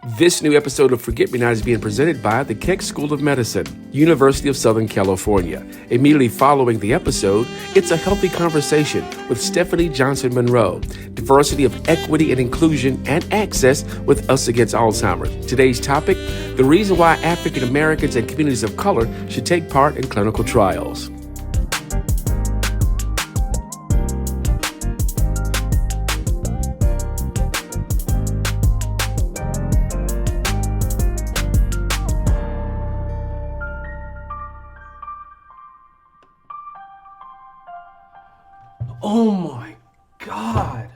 This new episode of Forget Me Not is being presented by the Keck School of Medicine, University of Southern California. Immediately following the episode, it's a healthy conversation with Stephanie Johnson-Monroe, diversity of equity and inclusion and access with Us Against Alzheimer's. Today's topic, the reason why African Americans and communities of color should take part in clinical trials. Oh my God.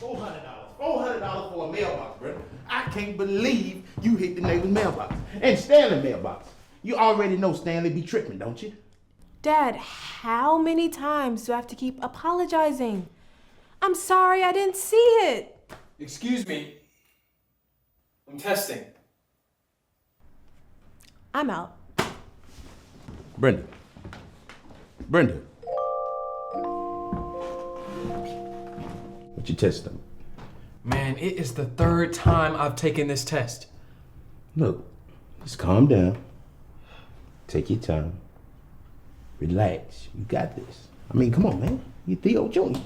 $400 for a mailbox, bro. I can't believe you hit the neighbor's mailbox. And Stanley's mailbox. You already know Stanley be tripping, don't you? Dad, how many times do I have to keep apologizing? I'm sorry, I didn't see it. Excuse me. I'm testing. I'm out. Brenda. What you testing? Man, it is the third time I've taken this test. Look, just calm down. Take your time. Relax. You got this. I mean, come on, man. You Theo Jr.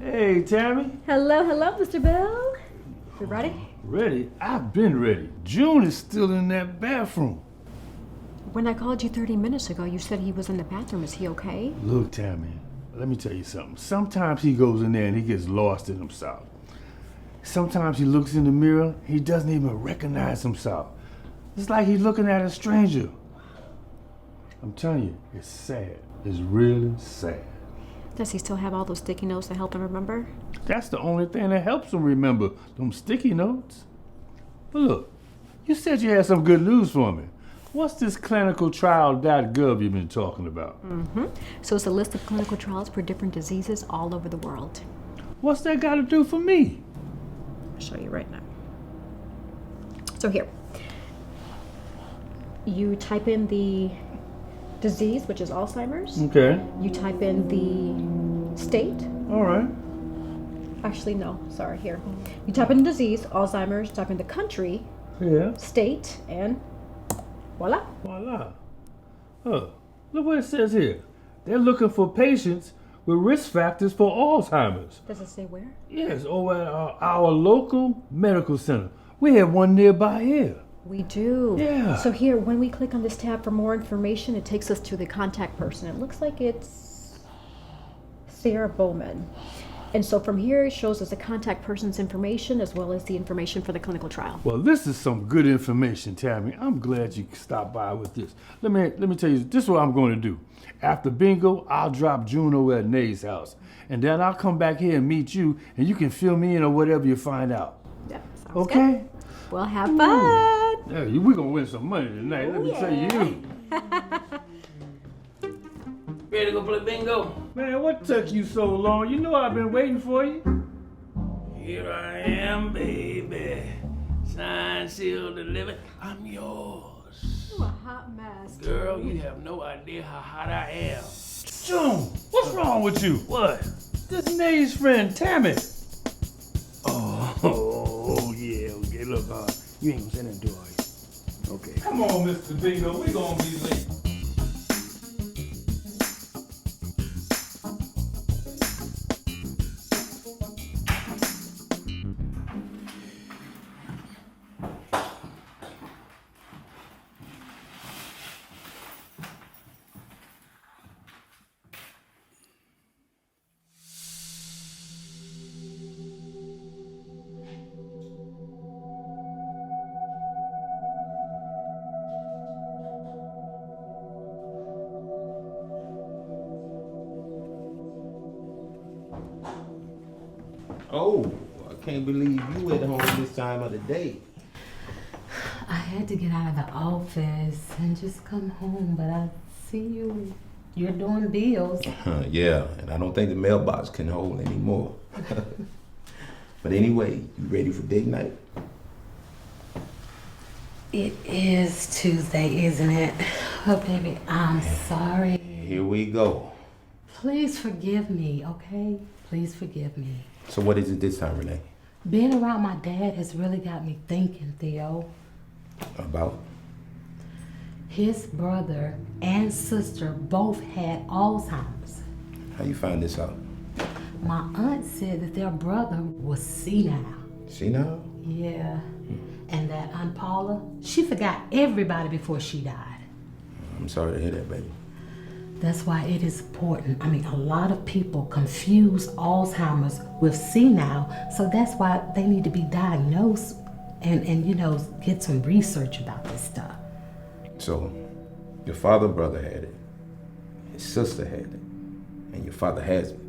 Hey, Tammy. Hello, Mr. Bell. You ready? Ready? I've been ready. June is still in that bathroom. When I called you 30 minutes ago, you said he was in the bathroom. Is he okay? Look, Tammy, let me tell you something. Sometimes he goes in there and he gets lost in himself. Sometimes he looks in the mirror, he doesn't even recognize himself. It's like he's looking at a stranger. I'm telling you, it's sad. It's really sad. Does he still have all those sticky notes to help him remember? That's the only thing that helps him remember, them sticky notes. But look, you said you had some good news for me. What's this clinicaltrial.gov you've been talking about? So it's a list of clinical trials for different diseases all over the world. What's that got to do for me? I'll show you right now. So here, you type in the disease, which is Alzheimer's. Okay. You type in the state. All right. Actually, no, sorry, here. You type in disease, Alzheimer's, type in the country, Yeah. state, and voila. Voila. Oh, look what it says here. They're looking for patients with risk factors for Alzheimer's. Does it say where? Yes, over at our local medical center. We have one nearby here. We do. Yeah. So here, when we click on this tab for more information, it takes us to the contact person. It looks like it's Sarah Bowman. And so from here, it shows us the contact person's information as well as the information for the clinical trial. Well, this is some good information, Tammy. I'm glad you stopped by with this. Let me tell you, this is what I'm going to do. After bingo, I'll drop Juno at Nate's house. And then I'll come back here and meet you, and you can fill me in or whatever you find out. Yep, sounds Okay? good. Well, have fun. Yeah, we're going to win some money tonight, let me tell you. Ready to go play bingo? Man, what took you so long? You know I've been waiting for you. Here I am, baby. Signed, sealed, delivered. I'm yours. You a hot mess. Girl, you have no idea how hot I am. June, what's wrong with you? What? This Nate's friend, Tammy. Oh, yeah. Okay, look, you ain't gonna say nothing to her, are you? Okay. Come on, Mr. Bingo, we gonna be late. Oh, I can't believe you at home this time of the day. I had to get out of the office and just come home, but I see you're doing bills. Yeah, and I don't think the mailbox can hold anymore. But anyway, you ready for date night? It is Tuesday, isn't it? Oh, baby, I'm sorry. Here we go. Please forgive me, okay? Please forgive me. So what is it this time, Renee? Being around my dad has really got me thinking, Theo. About? His brother and sister both had Alzheimer's. How you find this out? My aunt said that their brother was senile. Senile? Yeah. And that Aunt Paula, she forgot everybody before she died. I'm sorry to hear that, baby. That's why it is important. I mean, a lot of people confuse Alzheimer's with senile, so that's why they need to be diagnosed and you know, get some research about this stuff. So, your father and brother had it, his sister had it, and your father has it.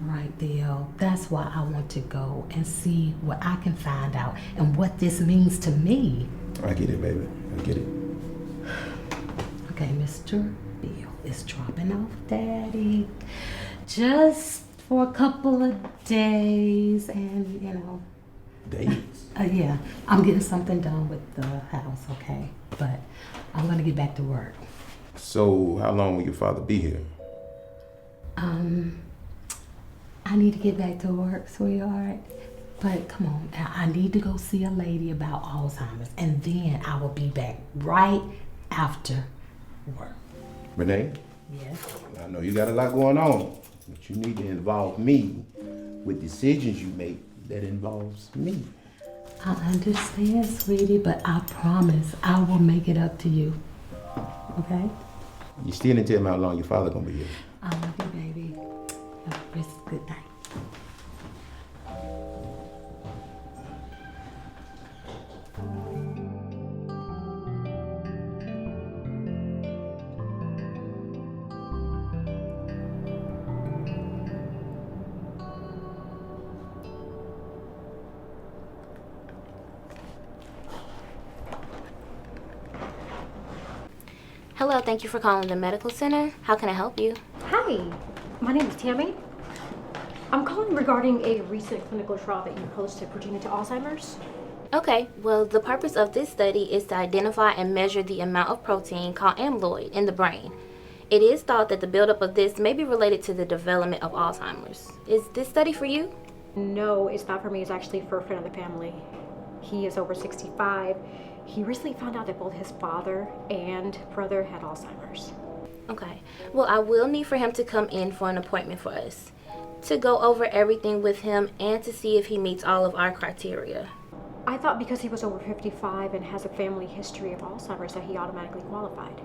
Right, Theo. That's why I want to go and see what I can find out and what this means to me. I get it, baby. I get it. Okay, Mr. Bill is dropping off Daddy just for a couple of days and, you know. Dates? Yeah, I'm getting something done with the house, okay? But I'm gonna get back to work. So, how long will your father be here? I need to get back to work, sweetheart. But come on, I need to go see a lady about Alzheimer's, and then I will be back right after work. Renee? Yes? I know you got a lot going on, but you need to involve me with decisions you make that involves me. I understand, sweetie, but I promise I will make it up to you. Okay? You still didn't tell me how long your father gonna be here. I love you, baby. Have a good night. Hello, thank you for calling the medical center. How can I help you? Hi, my name is Tammy. I'm calling regarding a recent clinical trial that you hosted pertaining to Alzheimer's. Okay, well, the purpose of this study is to identify and measure the amount of protein called amyloid in the brain. It is thought that the buildup of this may be related to the development of Alzheimer's. Is this study for you? No, it's not for me. It's actually for a friend of the family. He is over 65. He recently found out that both his father and brother had Alzheimer's. Okay, well, I will need for him to come in for an appointment for us, to go over everything with him and to see if he meets all of our criteria. I thought because he was over 55 and has a family history of Alzheimer's that he automatically qualified.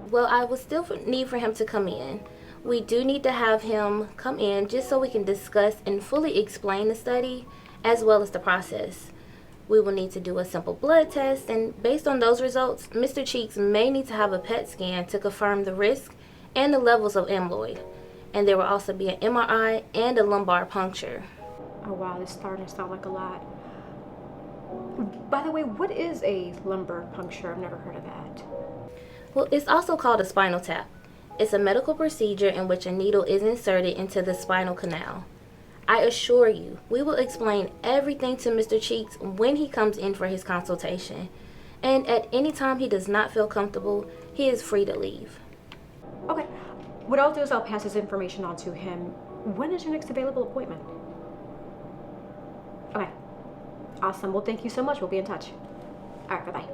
Well, I will still need for him to come in. We do need to have him come in just so we can discuss and fully explain the study as well as the process. We will need to do a simple blood test, and based on those results, Mr. Cheeks may need to have a PET scan to confirm the risk and the levels of amyloid. And there will also be an MRI and a lumbar puncture. Oh wow, this is starting to sound like a lot. By the way, what is a lumbar puncture? I've never heard of that. Well, it's also called a spinal tap. It's a medical procedure in which a needle is inserted into the spinal canal. I assure you, we will explain everything to Mr. Cheeks when he comes in for his consultation. And at any time he does not feel comfortable, he is free to leave. Okay, what I'll do is I'll pass this information on to him. When is your next available appointment? Okay, awesome. Well, thank you so much. We'll be in touch. All right, bye-bye.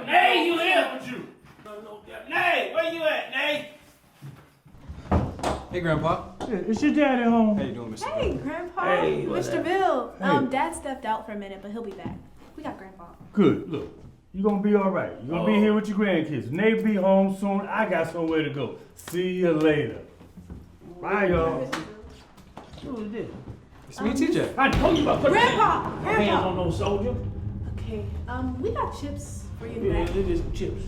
Nay, you here? Nay, where you at, Nay? Hey, Grandpa. Is your dad at home? How you doing, Mr. Hey, Bill? Grandpa. Hey, what Mr. up? Bill. Hey. Dad stepped out for a minute, but he'll be back. We got Grandpa. Good, look. You gonna be all right. You gonna be here with your grandkids. Nay be home soon. I got somewhere to go. See you later. Bye, y'all. Who is this? It's me, TJ. I told you about putting Grandpa! hands Grandpa! on no soldier. Okay, we got chips for you Yeah, back. look at some chips.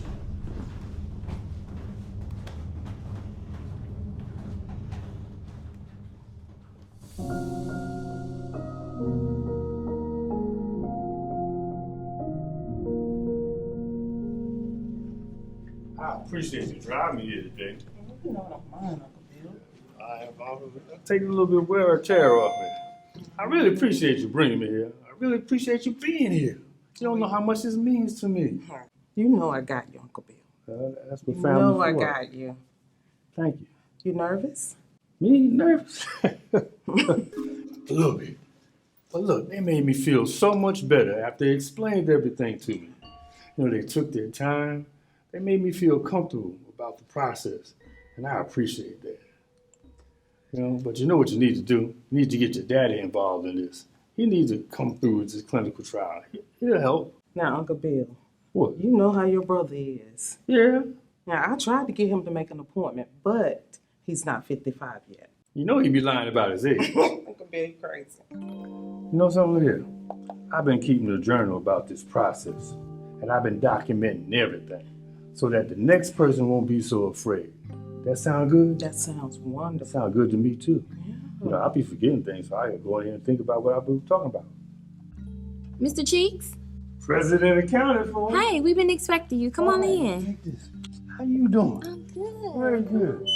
I appreciate you driving me here today. You know, I don't mind, Uncle Bill. I'll take a little bit of wear and tear off me. I really appreciate you bringing me here. I really appreciate you being here. You don't know how much this means to me. You know I got you, Uncle Bill. That's what You family know I for. got you. Thank you. You nervous? Me nervous? A little bit. But look, they made me feel so much better after they explained everything to me. You know, they took their time. They made me feel comfortable about the process, and I appreciate that. You know, but you know what you need to do? You need to get your daddy involved in this. He needs to come through with this clinical trial. He'll help. Now, Uncle Bill, What? you know how your brother is. Yeah. Now, I tried to get him to make an appointment, but he's not 55 yet. You know he be lying about his age. Uncle Bill, you crazy. You know something here? I've been keeping a journal about this process, and I've been documenting everything so that the next person won't be so afraid. That sound good? That sounds That wonderful. sound good to me too. You know, I'll be forgetting things, so I gotta go in here and think about what I've been talking about. Mr. Cheeks? President accounted for. Hey, we've been expecting you. Come on in. Take this. How you doing? I'm good. Very good.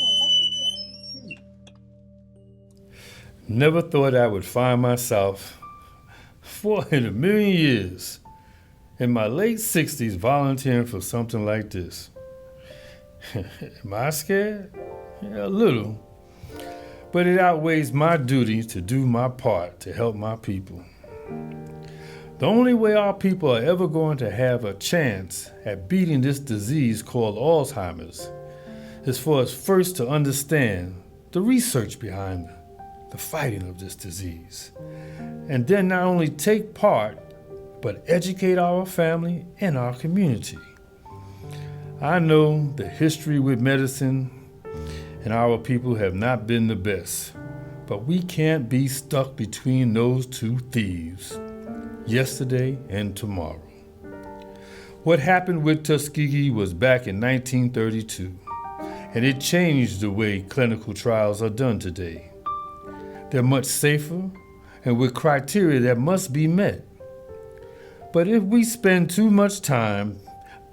Never thought I would find myself, in a million years, in my late 60s volunteering for something like this. Am I scared? Yeah, a little. But it outweighs my duty to do my part to help my people. The only way our people are ever going to have a chance at beating this disease called Alzheimer's is for us first to understand the research behind the fighting of this disease, and then not only take part, but educate our family and our community. I know the history with medicine and our people have not been the best, but we can't be stuck between those two thieves, yesterday and tomorrow. What happened with Tuskegee was back in 1932, and it changed the way clinical trials are done today. They're much safer and with criteria that must be met. But if we spend too much time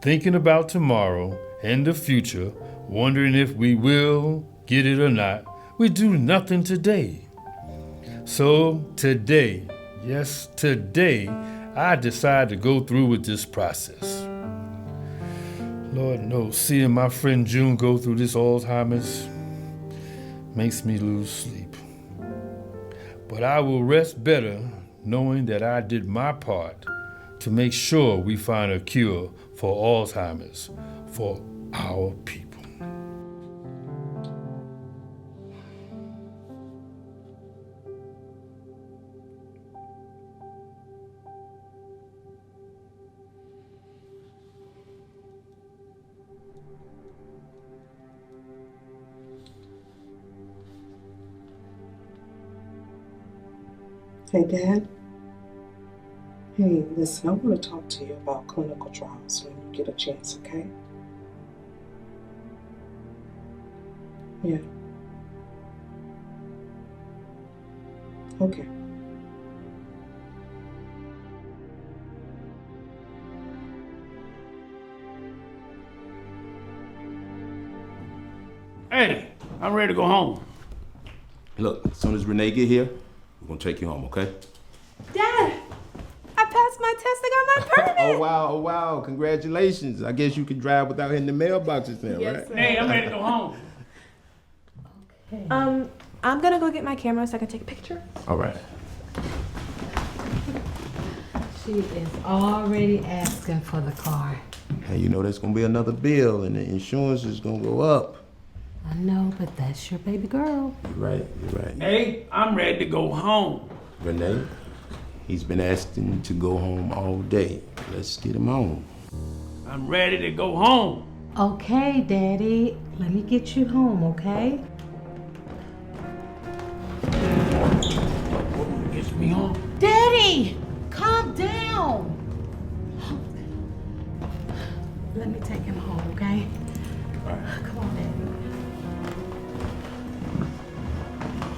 thinking about tomorrow and the future, wondering if we will get it or not, we do nothing today. So today, yes, today, I decide to go through with this process. Lord knows, seeing my friend June go through this Alzheimer's makes me lose sleep. But I will rest better knowing that I did my part to make sure we find a cure for Alzheimer's for our people. Hey, Dad. Hey, listen, I want to talk to you about clinical trials when you get a chance, okay? Yeah. Okay. Hey, I'm ready to go home. Look, as soon as Renee get here, we're gonna take you home, okay? Dad, I passed my test. I got my permit. Oh wow, congratulations. I guess you can drive without hitting the mailboxes now, right? sir. Hey, I'm ready to go home. I'm gonna go get my camera so I can take a picture. All right. She is already asking for the car. Hey, you know there's gonna be another bill and the insurance is gonna go up. I know, but that's your baby girl. You're right. Hey, I'm ready to go home. Renee, he's been asking to go home all day. Let's get him home. I'm ready to go home. Okay, Daddy. Let me get you home, okay?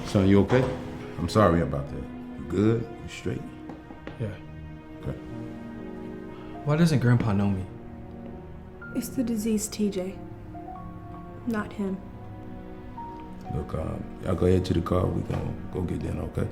Son, you okay? I'm sorry about that. You good? You straight? Yeah. Okay. Why doesn't Grandpa know me? It's the disease, TJ. Not him. Look, y'all go ahead to the car. We gonna go get dinner, okay?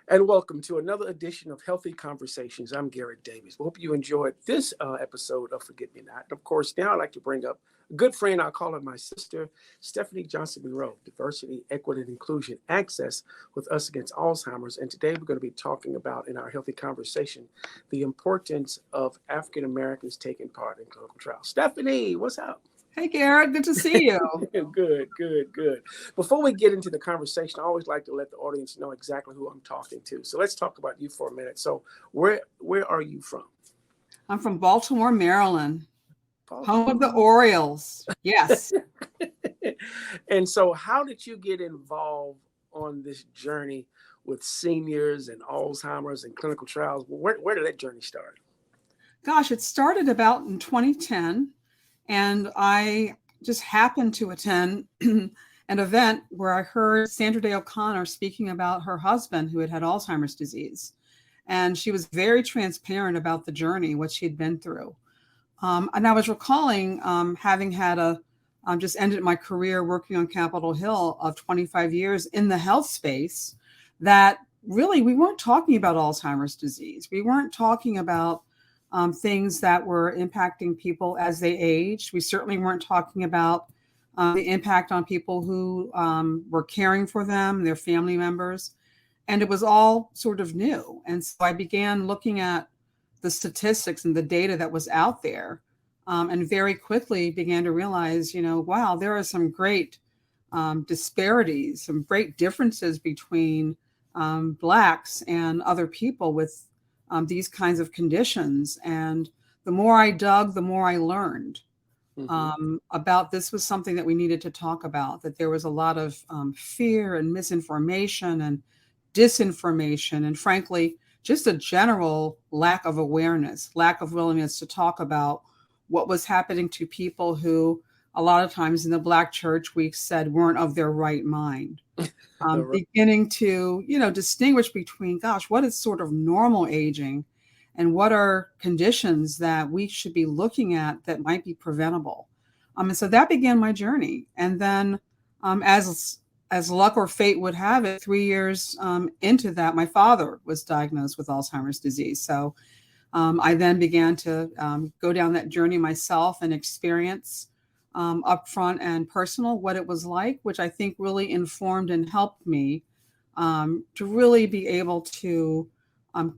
And welcome to another edition of Healthy Conversations. I'm Garrett Davis. We hope you enjoyed this episode of Forget Me Not. And of course, now I'd like to bring up a good friend, I'll call her my sister, Stephanie Johnson-Monroe, Diversity, Equity, and Inclusion Access with Us Against Alzheimer's. And today we're going to be talking about, in our Healthy Conversation, the importance of African Americans taking part in clinical trials. Stephanie, what's up? Hey, Garrett, good to see you. Good. Before we get into the conversation, I always like to let the audience know exactly who I'm talking to. So let's talk about you for a minute. So where are you from? I'm from Baltimore, Maryland, home of the Orioles. Yes. And so how did you get involved on this journey with seniors and Alzheimer's and clinical trials? Where did that journey start? Gosh, it started about in 2010. And I just happened to attend an event where I heard Sandra Day O'Connor speaking about her husband who had Alzheimer's disease. And she was very transparent about the journey, what she'd been through. And I was recalling having had just ended my career working on Capitol Hill of 25 years in the health space, that really we weren't talking about Alzheimer's disease. We weren't talking about things that were impacting people as they aged. We certainly weren't talking about the impact on people who were caring for them, their family members. And it was all sort of new. And so I began looking at the statistics and the data that was out there, and very quickly began to realize, wow, there are some great disparities, some great differences between Blacks and other people with these kinds of conditions. And the more I dug, the more I learned about this was something that we needed to talk about, that there was a lot of fear and misinformation and disinformation, and frankly, just a general lack of awareness, lack of willingness to talk about what was happening to people who a lot of times in the Black church we said weren't of their right mind. Beginning to, distinguish between, gosh, what is sort of normal aging and what are conditions that we should be looking at that might be preventable. And so that began my journey. And then as luck or fate would have it, 3 years into that, my father was diagnosed with Alzheimer's disease. So I then began to go down that journey myself and experience upfront and personal what it was like, which I think really informed and helped me to really be able to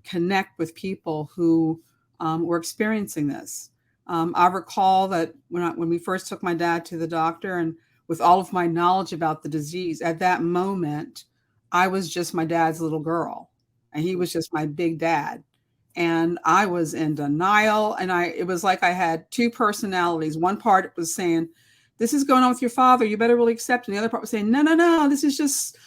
connect with people who were experiencing this. I recall that when we first took my dad to the doctor, and with all of my knowledge about the disease, at that moment, I was just my dad's little girl, and he was just my big dad. And I was in denial. And it was like I had two personalities. One part was saying, this is going on with your father, you better really accept it. And the other part was saying, no, this is just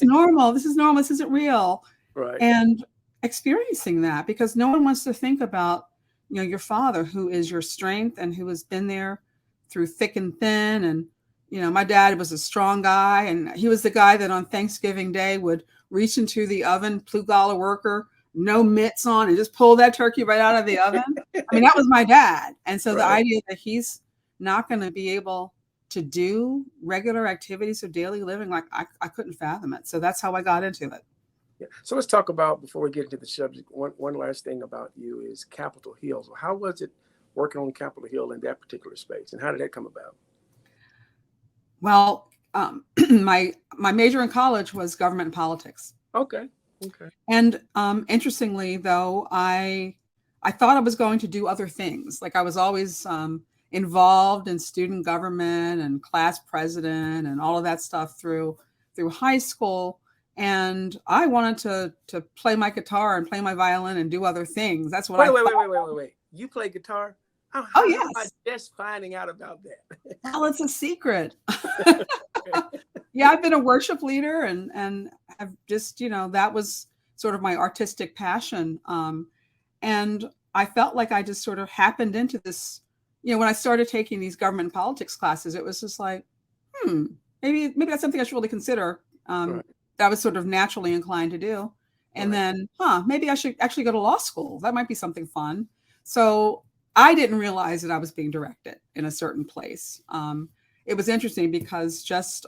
normal. This is normal. This isn't real. Right. And experiencing that, because no one wants to think about, your father, who is your strength and who has been there through thick and thin. And, my dad was a strong guy, and he was the guy that on Thanksgiving Day would reach into the oven, blue-collar worker, no mitts on, and just pull that turkey right out of the oven. I mean, that was my dad. And so the idea that he's not going to be able to do regular activities of daily living, like I couldn't fathom it. So that's how I got into it. Yeah. So let's talk about, before we get into the subject, one last thing about you is Capitol Hill. So how was it working on Capitol Hill in that particular space, and how did that come about? Well, my major in college was government and politics. Okay. And interestingly, though, I thought I was going to do other things. Like I was always involved in student government and class president and all of that stuff through high school. And I wanted to play my guitar and play my violin and do other things. That's what Wait. You play guitar? How yes. am I just finding out about that? Well, it's a secret. Yeah, I've been a worship leader and I've just, that was sort of my artistic passion. And I felt like I just sort of happened into this, when I started taking these government politics classes, it was just like, maybe that's something I should really consider. Right. That I was sort of naturally inclined to do. And then, maybe I should actually go to law school. That might be something fun. So I didn't realize that I was being directed in a certain place. It was interesting because just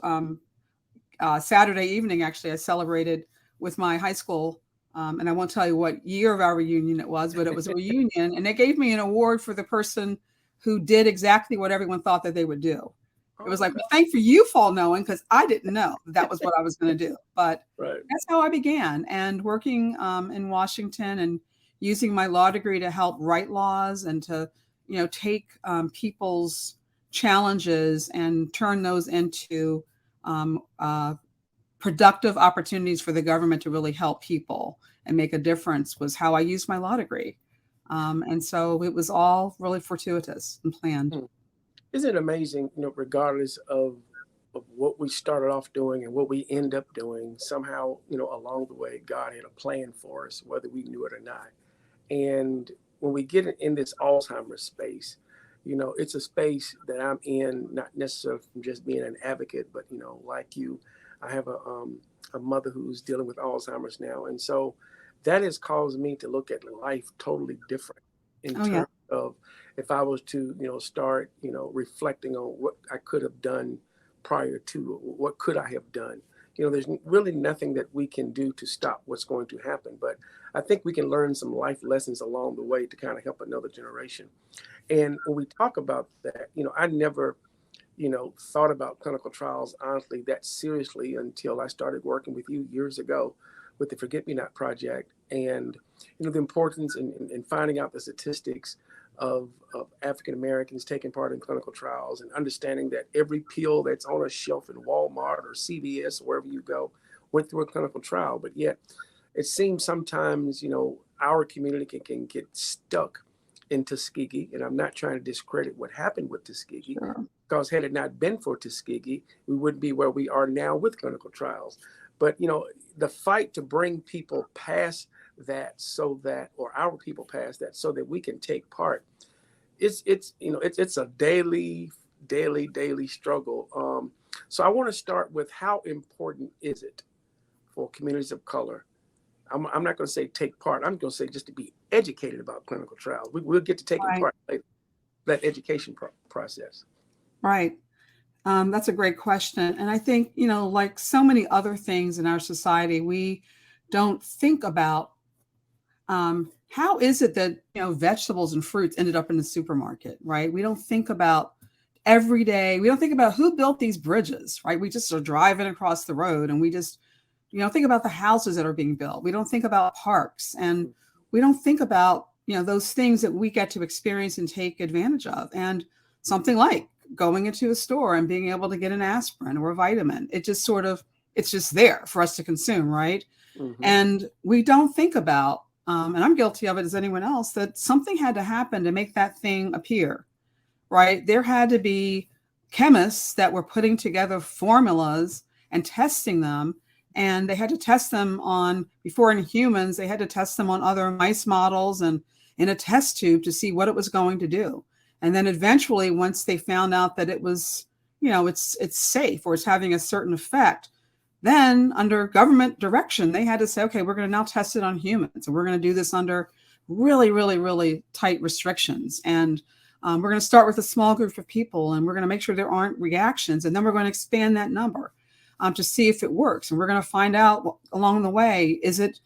Saturday evening, actually, I celebrated with my high school. And I won't tell you what year of our reunion it was, but it was a reunion. And they gave me an award for the person who did exactly what everyone thought that they would do. It was like, well, thank for you for knowing, because I didn't know that was what I was going to do. But that's how I began. And working in Washington and using my law degree to help write laws and to, take people's challenges and turn those into productive opportunities for the government to really help people and make a difference was how I used my law degree. And so it was all really fortuitous and planned. Isn't it amazing, regardless of what we started off doing and what we end up doing, somehow, along the way, God had a plan for us, whether we knew it or not. And when we get in this Alzheimer's space, it's a space that I'm in, not necessarily from just being an advocate, but, like you, I have a mother who's dealing with Alzheimer's now. And so that has caused me to look at life totally different in terms of if I was to, start, reflecting on what I could have done prior to, what could I have done? There's really nothing that we can do to stop what's going to happen. But I think we can learn some life lessons along the way to kind of help another generation. And when we talk about that, I never, thought about clinical trials, honestly, that seriously until I started working with you years ago with the Forget Me Not Project. And, the importance in finding out the statistics of African Americans taking part in clinical trials and understanding that every pill that's on a shelf in Walmart or CVS or wherever you go went through a clinical trial. But yet it seems sometimes, our community can get stuck in Tuskegee. And I'm not trying to discredit what happened with Tuskegee, because had it not been for Tuskegee, we wouldn't be where we are now with clinical trials. But, the fight to bring people past that or our people past that so that we can take part, it's a daily struggle. So I want to start with, how important is it for communities of color? I'm not going to say take part. I'm going to say just to be educated about clinical trials. We'll get to taking part later, that education process. Right. That's a great question. And I think, like so many other things in our society, we don't think about how is it that, vegetables and fruits ended up in the supermarket, right? We don't think about every day. We don't think about who built these bridges, right? We just are driving across the road and we just, think about the houses that are being built. We don't think about parks, and we don't think about, those things that we get to experience and take advantage of. And something like going into a store and being able to get an aspirin or a vitamin, it's just there for us to consume, right? Mm-hmm. And we don't think about, and I'm guilty of it as anyone else, that something had to happen to make that thing appear, right? There had to be chemists that were putting together formulas and testing them, and they had to test them before in humans, they had to test them on other mice models and in a test tube to see what it was going to do. And then eventually, once they found out that it was, it's safe or it's having a certain effect, then under government direction, they had to say, okay, we're going to now test it on humans. And we're going to do this under really, really, really tight restrictions. And we're going to start with a small group of people, and we're going to make sure there aren't reactions. And then we're going to expand that number to see if it works. And we're going to find out along the way, is it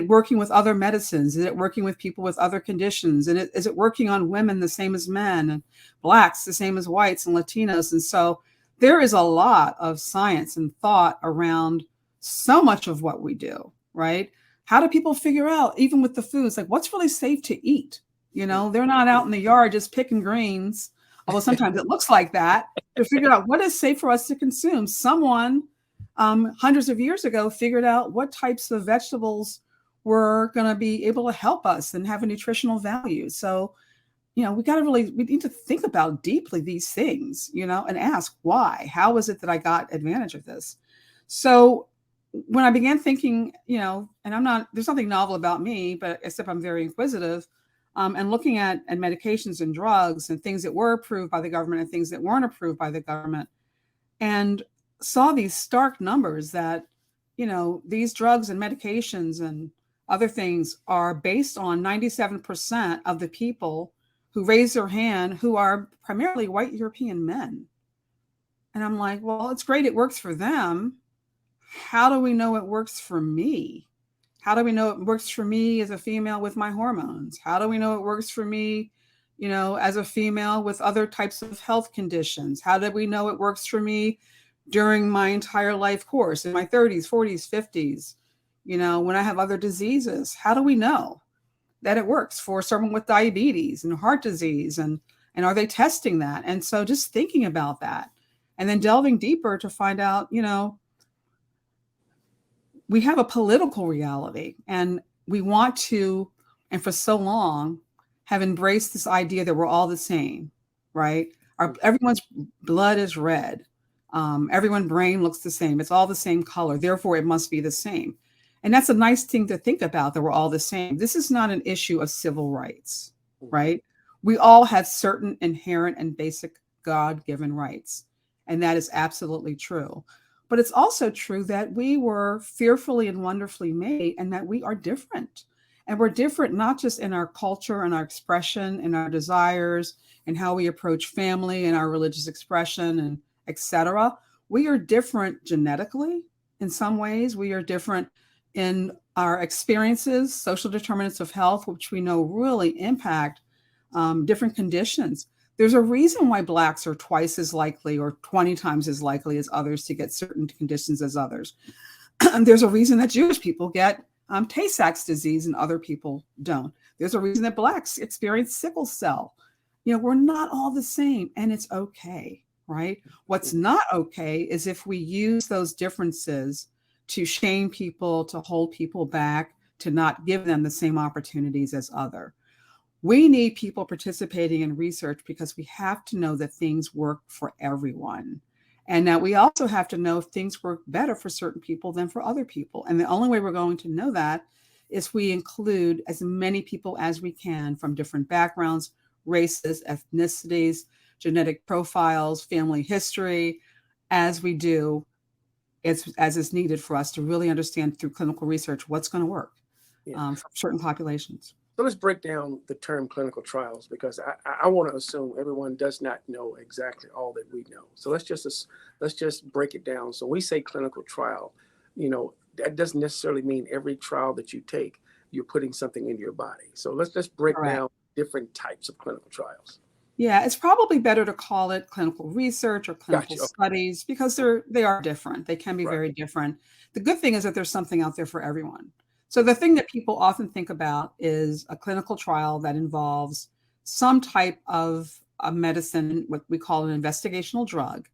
working with other medicines? Is it working with people with other conditions? And is it working on women the same as men, and Blacks the same as whites and Latinos? And so there is a lot of science and thought around so much of what we do, right? How do people figure out, even with the foods, like what's really safe to eat? They're not out in the yard just picking greens, although sometimes it looks like that, to figure out what is safe for us to consume. Someone hundreds of years ago figured out what types of vegetables were going to be able to help us and have a nutritional value. So, we need to think about deeply these things, and ask why. How is it that I got advantage of this? So when I began thinking, and there's nothing novel about me, but except I'm very inquisitive, and looking at medications and drugs and things that were approved by the government and things that weren't approved by the government, and saw these stark numbers that, these drugs and medications and other things are based on 97% of the people who raise their hand who are primarily white European men. And I'm like, well, it's great. It works for them. How do we know it works for me? How do we know it works for me as a female with my hormones? How do we know it works for me, as a female with other types of health conditions? How do we know it works for me during my entire life course in my 30s, 40s, 50s, when I have other diseases? How do we know that it works for someone with diabetes and heart disease? And are they testing that? And so just thinking about that and then delving deeper to find out, we have a political reality, and we want to, and for so long have embraced this idea that we're all the same, right? Everyone's blood is red. Everyone's brain looks the same. It's all the same color. Therefore, it must be the same. And that's a nice thing to think about, that we're all the same. This is not an issue of civil rights, right? We all have certain inherent and basic God-given rights. And that is absolutely true. But it's also true that we were fearfully and wonderfully made, and that we are different. And we're different not just in our culture and our expression and our desires and how we approach family and our religious expression and etc. We are different genetically in some ways. We are different in our experiences, social determinants of health, which we know really impact different conditions. There's a reason why Blacks are twice as likely or 20 times as likely as others to get certain conditions as others. And there's a reason that Jewish people get Tay-Sachs disease and other people don't. There's a reason that Blacks experience sickle cell. We're not all the same, and it's okay, right? What's not okay is if we use those differences to shame people, to hold people back, to not give them the same opportunities as other. We need people participating in research because we have to know that things work for everyone. And that we also have to know if things work better for certain people than for other people. And the only way we're going to know that is we include as many people as we can from different backgrounds, races, ethnicities, genetic profiles, family history, as we do, as is needed for us to really understand through clinical research what's going to work for certain populations. So let's break down the term clinical trials, because I want to assume everyone does not know exactly all that we know. So let's just break it down. So when we say clinical trial, that doesn't necessarily mean every trial that you take, you're putting something into your body. So let's just break down different types of clinical trials. Yeah, it's probably better to call it clinical research or clinical studies, because they are different. They can be very different. The good thing is that there's something out there for everyone. So the thing that people often think about is a clinical trial that involves some type of a medicine, what we call an investigational drug,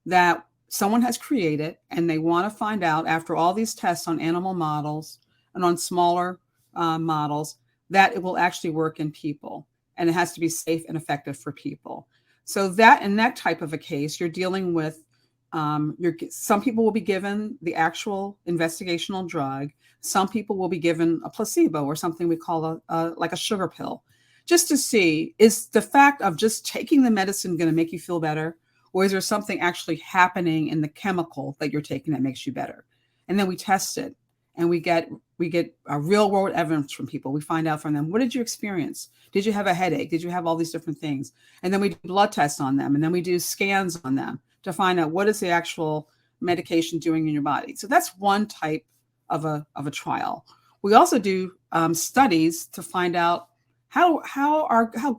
that someone has created, and they want to find out after all these tests on animal models and on smaller models that it will actually work in people, and it has to be safe and effective for people. So that in that type of a case, you're dealing with some people will be given the actual investigational drug. Some people will be given a placebo, or something we call like a sugar pill, just to see, is the fact of just taking the medicine going to make you feel better? Or is there something actually happening in the chemical that you're taking that makes you better? And then we test it, and we get a real world evidence from people. We find out from them, what did you experience? Did you have a headache? Did you have all these different things? And then we do blood tests on them, and then we do scans on them to find out what is the actual medication doing in your body. So that's one type of a trial. We also do studies to find out how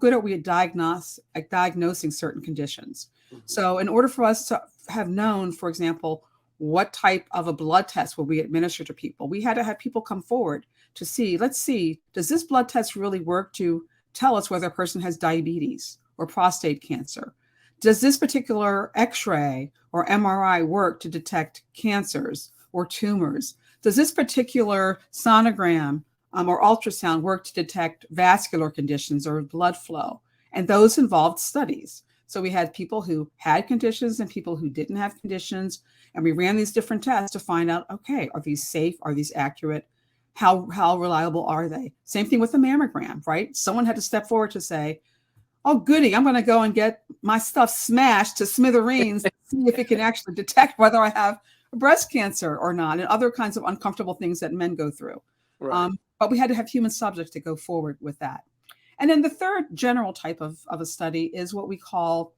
good are we at diagnosing certain conditions. So in order for us to have known, for example, what type of a blood test will we administer to people, we had to have people come forward to see, let's see, does this blood test really work to tell us whether a person has diabetes or prostate cancer? Does this particular X-ray or MRI work to detect cancers or tumors? Does this particular sonogram or ultrasound work to detect vascular conditions or blood flow? And those involved studies. So we had people who had conditions and people who didn't have conditions. And we ran these different tests to find out, okay, are these safe? Are these accurate? How reliable are they? Same thing with the mammogram, right? Someone had to step forward to say, oh, goody, I'm going to go and get my stuff smashed to smithereens to see if it can actually detect whether I have breast cancer or not, and other kinds of uncomfortable things that men go through. Right. But we had to have human subjects to go forward with that. And then the third general type of a study is what we call,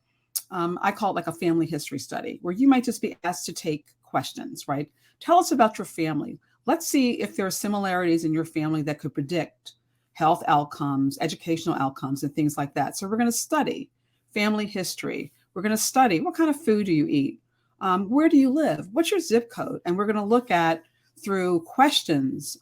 I call it like a family history study, where you might just be asked to take questions, right? Tell us about your family. Let's see if there are similarities in your family that could predict health outcomes, educational outcomes, and things like that. So we're going to study family history. We're going to study what kind of food do you eat? Where do you live? What's your zip code? And we're going to look at through questions,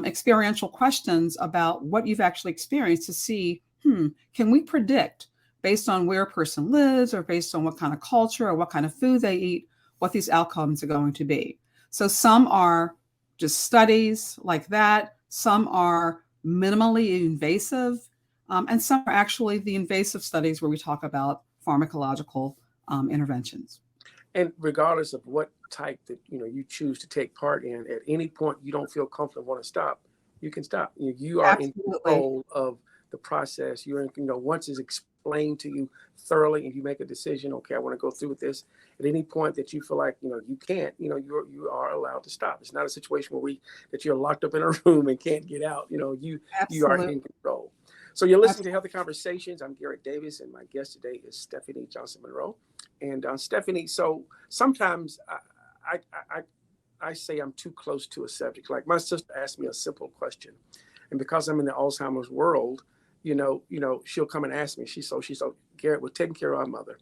experiential questions about what you've actually experienced to see, can we predict based on where a person lives or based on what kind of culture or what kind of food they eat, what these outcomes are going to be. So some are just studies like that. Some are minimally invasive, and some are actually the invasive studies where we talk about pharmacological interventions. And regardless of what type that you choose to take part in, at any point you don't feel comfortable, want to stop, you can stop. You are in control of the process. You're in, once it's explained to you thoroughly and you make a decision, okay, I want to go through with this. At any point that you feel like you can't, you are allowed to stop. It's not a situation where that you're locked up in a room and can't get out. You are in control. So you're listening to Healthy Conversations. I'm Garrett Davis, and my guest today is Stephanie Johnson-Monroe. And Stephanie, so sometimes I say I'm too close to a subject. Like my sister asked me a simple question, and because I'm in the Alzheimer's world, she'll come and ask me. She's Garrett, we're taking care of our mother.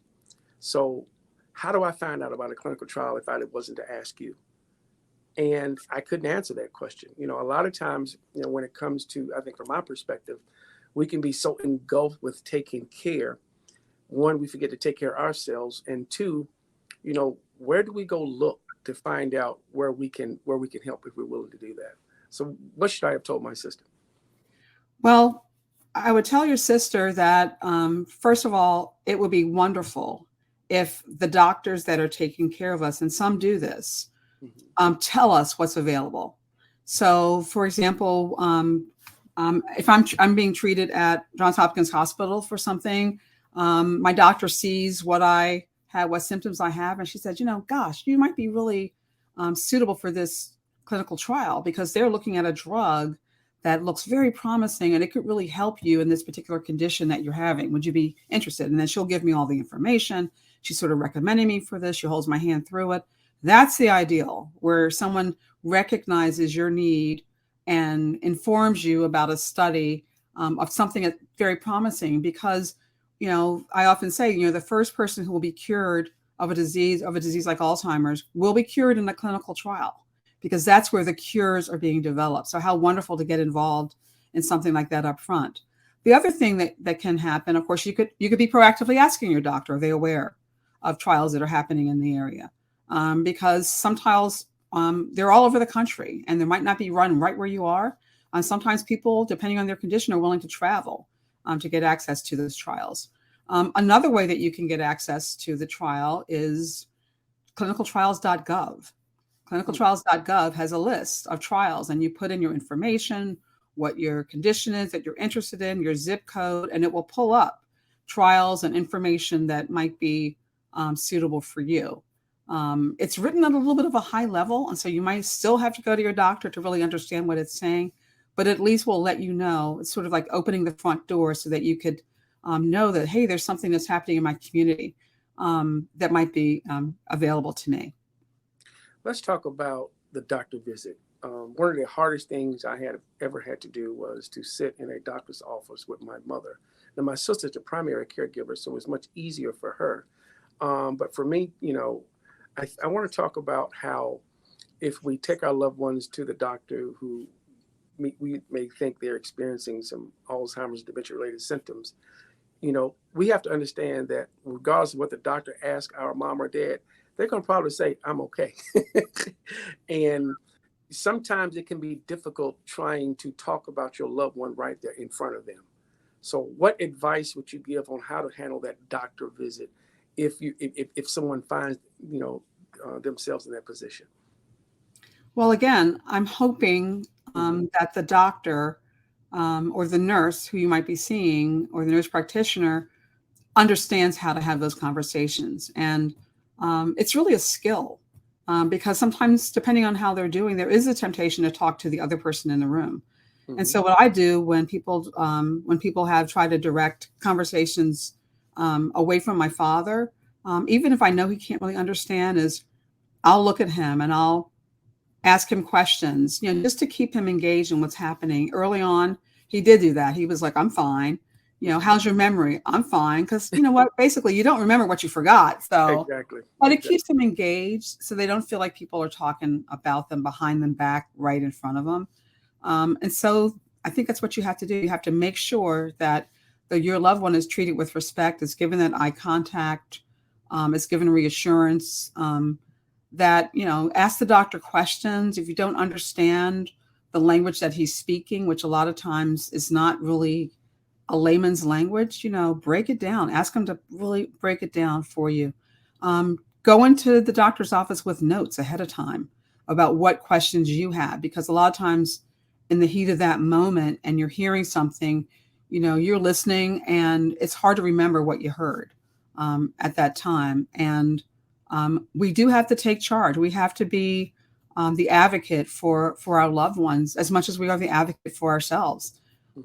So how do I find out about a clinical trial if I wasn't to ask you? And I couldn't answer that question. A lot of times, when it comes to, I think from my perspective, we can be so engulfed with taking care. One, we forget to take care of ourselves. And two, where do we go look to find out where we can help if we're willing to do that? So what should I have told my sister? Well, I would tell your sister that, first of all, it would be wonderful if the doctors that are taking care of us, and some do this, tell us what's available. So, for example, if I'm being treated at Johns Hopkins Hospital for something, my doctor sees what symptoms I have, and she said, gosh, you might be really suitable for this clinical trial because they're looking at a drug that looks very promising and it could really help you in this particular condition that you're having. Would you be interested? And then she'll give me all the information. She's sort of recommending me for this. She holds my hand through it. That's the ideal, where someone recognizes your need and informs you about a study of something that's very promising. Because, I often say, the first person who will be cured of a disease like Alzheimer's will be cured in a clinical trial, because that's where the cures are being developed. So how wonderful to get involved in something like that up front. The other thing that can happen, of course, you could be proactively asking your doctor, are they aware of trials that are happening in the area? Because some trials, they're all over the country and they might not be run right where you are. Sometimes people, depending on their condition, are willing to travel to get access to those trials. Another way that you can get access to the trial is clinicaltrials.gov. Clinicaltrials.gov has a list of trials, and you put in your information, what your condition is that you're interested in, your zip code, and it will pull up trials and information that might be suitable for you. It's written at a little bit of a high level, and so you might still have to go to your doctor to really understand what it's saying, but at least we'll let you know. It's sort of like opening the front door so that you could know that, hey, there's something that's happening in my community that might be available to me. Let's talk about the doctor visit. One of the hardest things I had ever had to do was to sit in a doctor's office with my mother. Now, my sister's the primary caregiver, so it's much easier for her. But for me, I want to talk about how if we take our loved ones to the doctor who we may think they're experiencing some Alzheimer's dementia-related symptoms, we have to understand that regardless of what the doctor asks our mom or dad, they're going to probably say, I'm okay. And sometimes it can be difficult trying to talk about your loved one right there in front of them. So what advice would you give on how to handle that doctor visit if someone finds, themselves in that position? Well, again, I'm hoping that the doctor or the nurse who you might be seeing or the nurse practitioner understands how to have those conversations. And it's really a skill because sometimes, depending on how they're doing, there is a temptation to talk to the other person in the room. And so what I do when people have tried to direct conversations away from my father, even if I know he can't really understand, is I'll look at him and I'll ask him questions, just to keep him engaged in what's happening. Early on, he did do that. He was like, I'm fine. How's your memory? I'm fine. Because you know what? Basically, you don't remember what you forgot. So, exactly. But it keeps them engaged so they don't feel like people are talking about them behind them back right in front of them. And so I think that's what you have to do. You have to make sure that your loved one is treated with respect, is given that eye contact, is given reassurance, that, ask the doctor questions. If you don't understand the language that he's speaking, which a lot of times is not really a layman's language, break it down. Ask him to really break it down for you. Go into the doctor's office with notes ahead of time about what questions you have, because a lot of times in the heat of that moment and you're hearing something, you're listening and it's hard to remember what you heard at that time. And we do have to take charge. We have to be the advocate for our loved ones as much as we are the advocate for ourselves.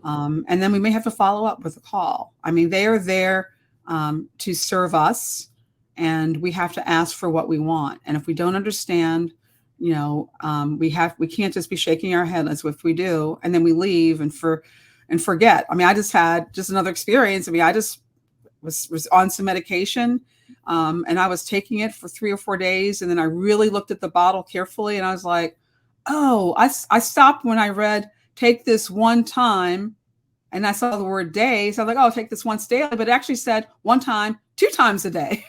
And then we may have to follow up with a call. I mean, they are there to serve us, and we have to ask for what we want. And if we don't understand, we can't just be shaking our head as if we do, and then we leave and forget. I mean, I just had another experience. I mean, I just was on some medication, and I was taking it for 3 or 4 days, and then I really looked at the bottle carefully, and I was like, oh, I stopped when I read take this one time, and I saw the word day, so I was like, oh, take this once daily, but it actually said 1 time, 2 times a day.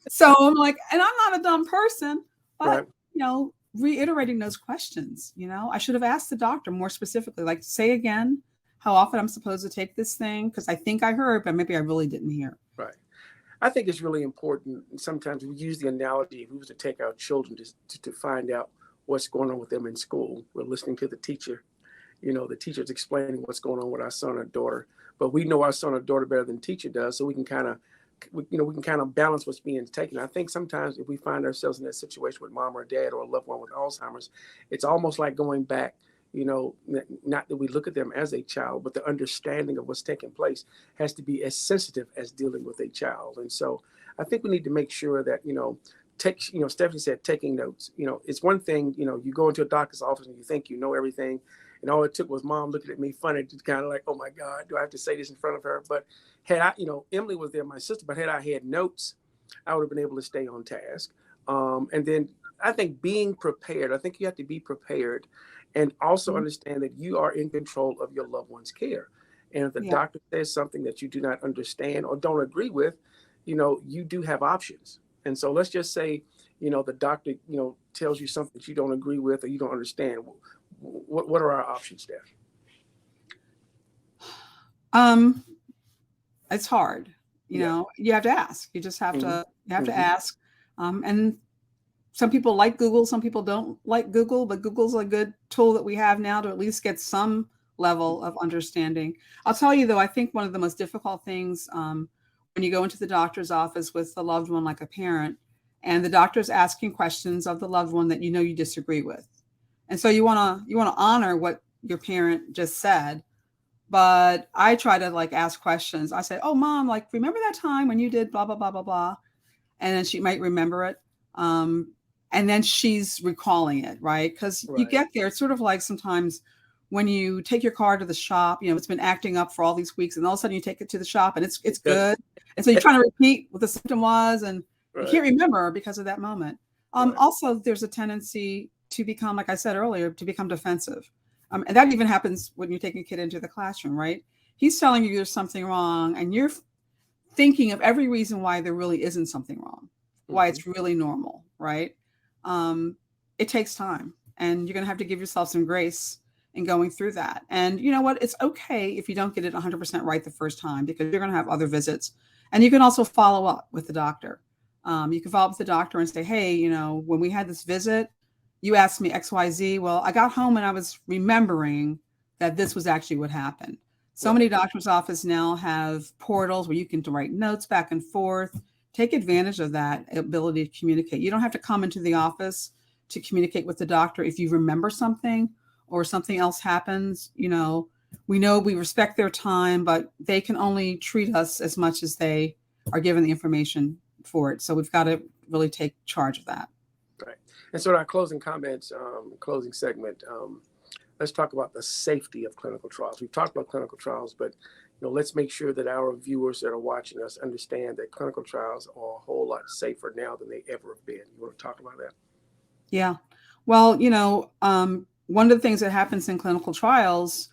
So I'm like, and I'm not a dumb person, but right. Reiterating those questions, I should have asked the doctor more specifically, like, say again how often I'm supposed to take this thing, because I think I heard, but maybe I really didn't hear. Right. I think it's really important. Sometimes we use the analogy, if we were to take our children to find out what's going on with them in school, we're listening to the teacher. The teacher's explaining what's going on with our son or daughter, but we know our son or daughter better than the teacher does, so we can kind of balance what's being taken. I think sometimes if we find ourselves in that situation with mom or dad or a loved one with Alzheimer's, it's almost like going back. Not that we look at them as a child, but the understanding of what's taking place has to be as sensitive as dealing with a child. And so I think we need to make sure that, Stephanie said, taking notes. It's one thing, you go into a doctor's office and you think you know everything. And all it took was mom looking at me funny, just kind of like, oh my God, do I have to say this in front of her? But had I, Emily was there, my sister, but had I had notes, I would have been able to stay on task. And then I think being prepared, I think you have to be prepared and also understand that you are in control of your loved one's care. And if the doctor says something that you do not understand or don't agree with, you do have options. And so let's just say, the doctor, tells you something that you don't agree with or you don't understand. What are our options, Steph? It's hard. You have to ask. You just have to ask. And some people like Google, some people don't like Google, but Google's a good tool that we have now to at least get some level of understanding. I'll tell you though, I think one of the most difficult things when you go into the doctor's office with the loved one, like a parent, and the doctor's asking questions of the loved one that you disagree with. And so you want to honor what your parent just said. But I try to ask questions. I say, oh, mom, remember that time when you did blah, blah, blah, blah, blah. And then she might remember it. And then she's recalling it, right? Because you get there. It's sort of like sometimes when you take your car to the shop, it's been acting up for all these weeks. And all of a sudden you take it to the shop and it's good. And so you're trying to repeat what the symptom was. And you can't remember because of that moment. Also, there's a tendency to become, like I said earlier, to become defensive. And that even happens when you're taking a kid into the classroom, right? he's telling you there's something wrong, and you're thinking of every reason why there really isn't something wrong, why it's really normal, right? It takes time, and you're going to have to give yourself some grace in going through that. And you know what? It's okay if you don't get it 100% right the first time, because you're going to have other visits. And you can also follow up with the doctor. You can follow up with the doctor and say, hey, you know, when we had this visit, you asked me XYZ. Well, I got home and I was remembering that this was actually what happened. So many doctors' offices now have portals where you can write notes back and forth. Take advantage of that ability to communicate. You don't have to come into the office to communicate with the doctor if you remember something or something else happens. You know we respect their time, but they can only treat us as much as they are given the information for it. So we've got to really take charge of that. Right. And so our closing comments, closing segment, let's talk about the safety of clinical trials. We've talked about clinical trials, but let's make sure that our viewers that are watching us understand that clinical trials are a whole lot safer now than they ever have been. You want to talk about that? Yeah. Well, one of the things that happens in clinical trials,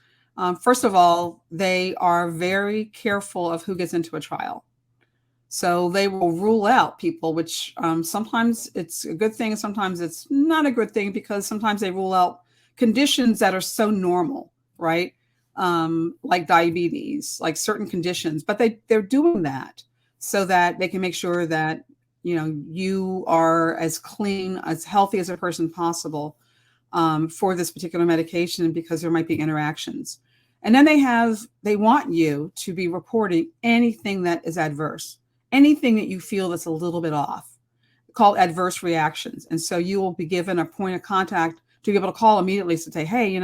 first of all, they are very careful of who gets into a trial. So they will rule out people, which sometimes it's a good thing, and sometimes it's not a good thing, because sometimes they rule out conditions that are so normal, right? Like diabetes, like certain conditions, but they're doing that so that they can make sure that, you are as clean, as healthy as a person possible for this particular medication, because there might be interactions. And then they want you to be reporting anything that is adverse, anything that you feel that's a little bit off, called adverse reactions. And so you will be given a point of contact to be able to call immediately to say, hey,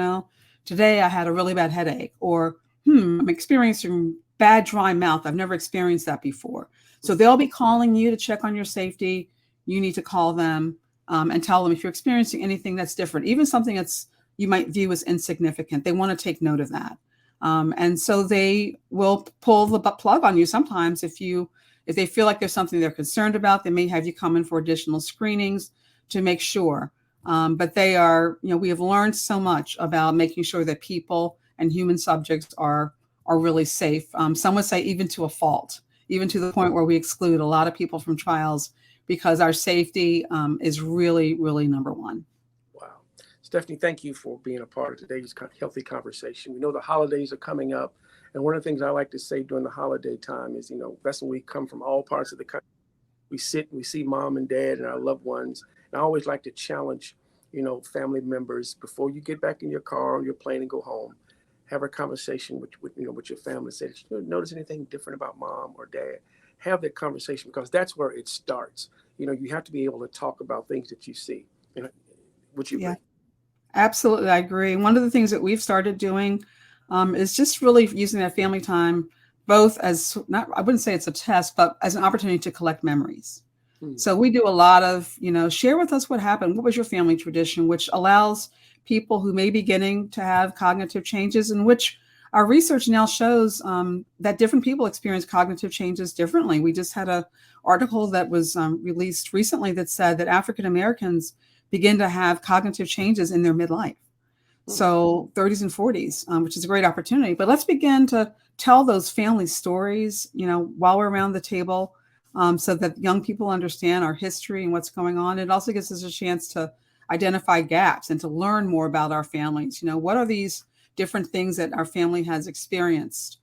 today I had a really bad headache, or I'm experiencing bad dry mouth. I've never experienced that before. So they'll be calling you to check on your safety. You need to call them and tell them if you're experiencing anything that's different, even something that's you might view as insignificant. They want to take note of that. And so they will pull the plug on you sometimes if they feel like there's something they're concerned about. They may have you come in for additional screenings to make sure. But they are, we have learned so much about making sure that people and human subjects are really safe. Some would say even to a fault, even to the point where we exclude a lot of people from trials because our safety is really, really number one. Wow. Stephanie, thank you for being a part of today's healthy conversation. We know the holidays are coming up. And one of the things I like to say during the holiday time is, that's when we come from all parts of the country. We sit and we see mom and dad and our loved ones. And I always like to challenge, family members, before you get back in your car or your plane and go home, have a conversation with your family. Say, did you notice anything different about mom or dad? Have that conversation, because that's where it starts. You have to be able to talk about things that you see. Would you agree? Absolutely. I agree. One of the things that we've started doing is just really using that family time, both as I wouldn't say it's a test, but as an opportunity to collect memories. So we do a lot of, share with us what happened. What was your family tradition, which allows people who may be beginning to have cognitive changes, in which our research now shows that different people experience cognitive changes differently. We just had an article that was released recently that said that African Americans begin to have cognitive changes in their midlife. So 30s and 40s, which is a great opportunity. But let's begin to tell those family stories, while we're around the table, so that young people understand our history and what's going on. It also gives us a chance to identify gaps and to learn more about our families. What are these different things that our family has experienced?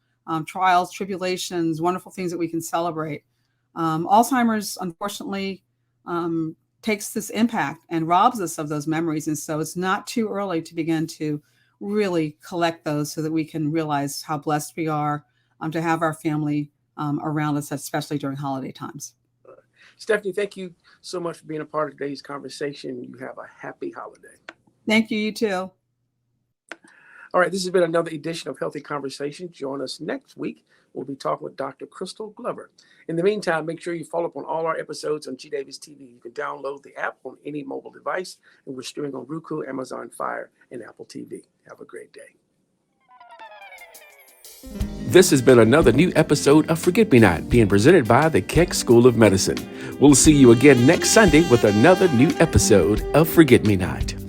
Trials, tribulations, wonderful things that we can celebrate. Alzheimer's, unfortunately, takes this impact and robs us of those memories. And so it's not too early to begin to really collect those so that we can realize how blessed we are to have our family around us, especially during holiday times. Stephanie, thank you so much for being a part of today's conversation. You have a happy holiday. Thank you. You too. All right. This has been another edition of Healthy Conversation. Join us next week. We'll be talking with Dr. Crystal Glover. In the meantime, make sure you follow up on all our episodes on G Davis TV. You can download the app on any mobile device, and we're streaming on Roku, Amazon Fire, and Apple TV. Have a great day. This has been another new episode of Forget Me Not, being presented by the Keck School of Medicine. We'll see you again next Sunday with another new episode of Forget Me Not.